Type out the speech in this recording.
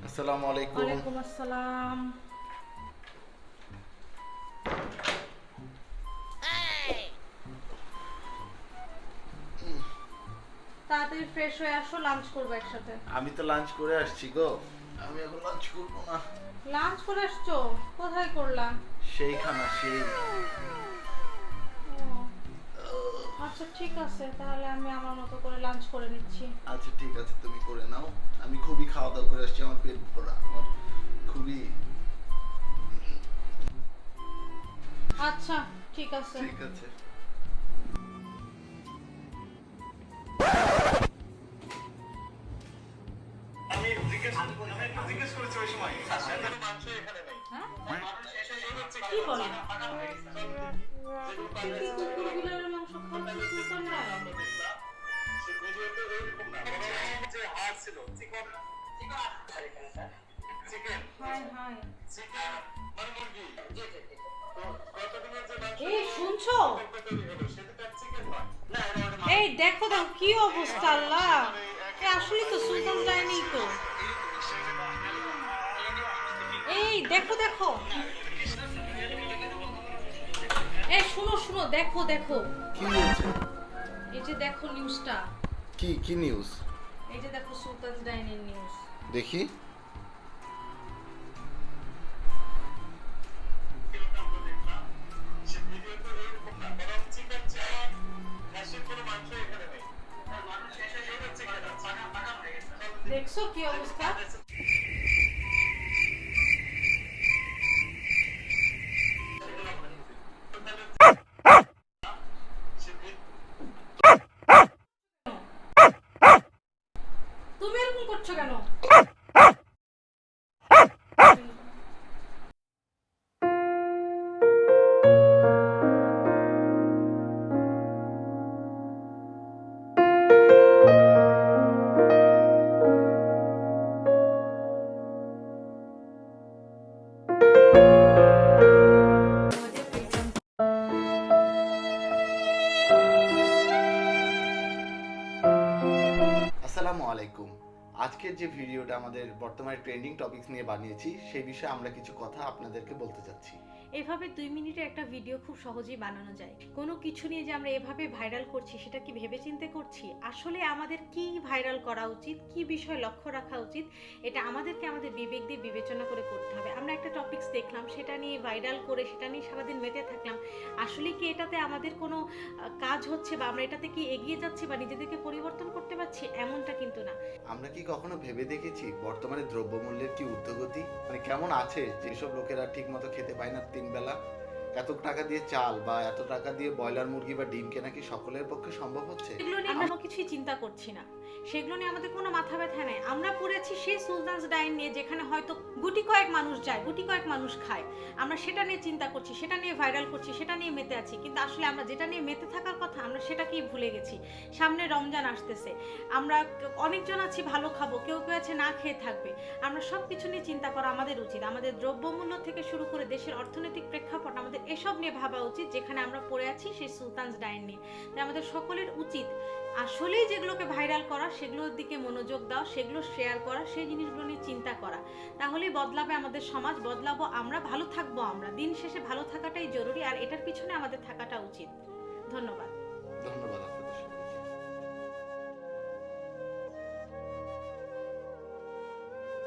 আসসালামু আলাইকুম। ওয়ালাইকুম আসসালাম। তাড়াতাড়ি ফ্রেশ হয়ে আসো, লাঞ্চ করবো একসাথে। আমি তো লাঞ্চ করে আসছি গো। আমি এখন লাঞ্চ করব না। লাঞ্চ করে আসছো? কোথায় করলা? সেইখানা সেই। আচ্ছা ঠিক আছে, তাহলে আমি আমার মতো করে লাঞ্চ করে নিচ্ছি। আচ্ছা ঠিক আছে, তুমি করে নাও। আমি খুবই খাওয়া দাওয়া করে আসছি, আমার পেট ভরা। আমার খুবই আচ্ছা ঠিক আছে। ঠিক আছে। কি বলে? রেগুলার মাংস খাচ্ছিস না তোমরা? High high. এই শুনছো? এই দেখো দেখো কি অবস্থা, আল্লাহ! আসলে তো সুলতান যায়নি তো। এই দেখো দেখো, এই শুনো শুনো, দেখো দেখো, কি হয়েছে? এই যে দেখো নিউজটা। কি কি নিউজ? এই যে দেখো সুলতান ডাইনের নিউজ। দেখি। দেখছো কি অবস্থা? তুমি এরকম করছো কেন? আসসালামু আলাইকুম। আজকের যে ভিডিওটা আমাদের বর্তমানে ট্রেন্ডিং টপিকস নিয়ে বানিয়েছি, সেই বিষয়ে আমরা কিছু কথা আপনাদেরকে বলতে চাচ্ছি। এভাবে 2 মিনিটের একটা ভিডিও খুব সহজেই বানানো যায়। কোনো কিছু নিয়ে যে আমরা এভাবে ভাইরাল করছি সেটা কি ভেবেচিন্তে করছি? আসলে আমাদের কি ভাইরাল করা উচিত, কি বিষয় লক্ষ্য রাখা উচিত, এটা আমাদেরকে আমাদের বিবেক দিয়ে বিবেচনা করে করতে হবে। আমরা একটা টপিকস দেখলাম, সেটা নিয়ে ভাইরাল করে সেটা নিয়ে সারাদিন মেতে থাকলাম। আসলে কি এটাতে আমাদের কোনো কাজ হচ্ছে, বা আমরা এটাতে কি এগিয়ে যাচ্ছি বা নিজেদেরকে পরিবর্তন করতে পারছি? এমনটা কিন্তু না। আমরা কি কখনো ভেবে দেখেছি বর্তমানে দ্রব্যমূল্যের কি ঊর্ধ্বগতি? মানে কেমন আছে যেসব লোকেরা ঠিক মতো খেতে পায় না 3 বেলা? এত টাকা দিয়ে চাল বা এত টাকা দিয়ে ব্রয়লার মুরগি বা ডিম কেনা কি সকলের পক্ষে সম্ভব হচ্ছে? এগুলো নিয়ে আমরা কিছুই চিন্তা করছি না, সেগুলো নিয়ে আমাদের কোনো মাথা ব্যথা নেই। আমরা পড়েছি সেই সুলতানস ডাইন নিয়ে, যেখানে হয়তো গুটি কয়েক মানুষ যায়, গুটি কয়েক মানুষ খায়। আমরা সেটা নিয়ে চিন্তা করছি, সেটা নিয়ে ভাইরাল করছি, সেটা নিয়ে মেতে আছি। কিন্তু আসলে আমরা যেটা নিয়ে মেতে থাকার কথা, আমরা সেটাকেই ভুলে গেছি। সামনে রমজান আসতেছে, আমরা অনেকজন আছি ভালো খাবো, কেউ কেউ আছে না খেয়ে থাকবে। আমরা সব কিছু নিয়ে চিন্তা করা আমাদের উচিত। আমাদের দ্রব্যমূল্য থেকে শুরু করে দেশের অর্থনৈতিক প্রেক্ষাপট, আমাদের এসব নিয়ে ভাবা উচিত, যেখানে আমরা পড়ে আছি সেই সুলতানস ডাইন নিয়ে। তাই আমাদের সকলের উচিত আসলেই যেগুলোকে ভাইরাল করা, সেগুলোর দিকে মনোযোগ দাও, সেগুলো শেয়ার করা, সেই জিনিসগুলো নিয়ে চিন্তা করা। তাহলেই বদলাবে আমাদের সমাজ, বদলাবো আমরা, ভালো থাকবো আমরা। দিন শেষে ভালো থাকাটাই জরুরি, আর এটার পিছনে আমাদের থাকাটা উচিত। ধন্যবাদ। ধন্যবাদ।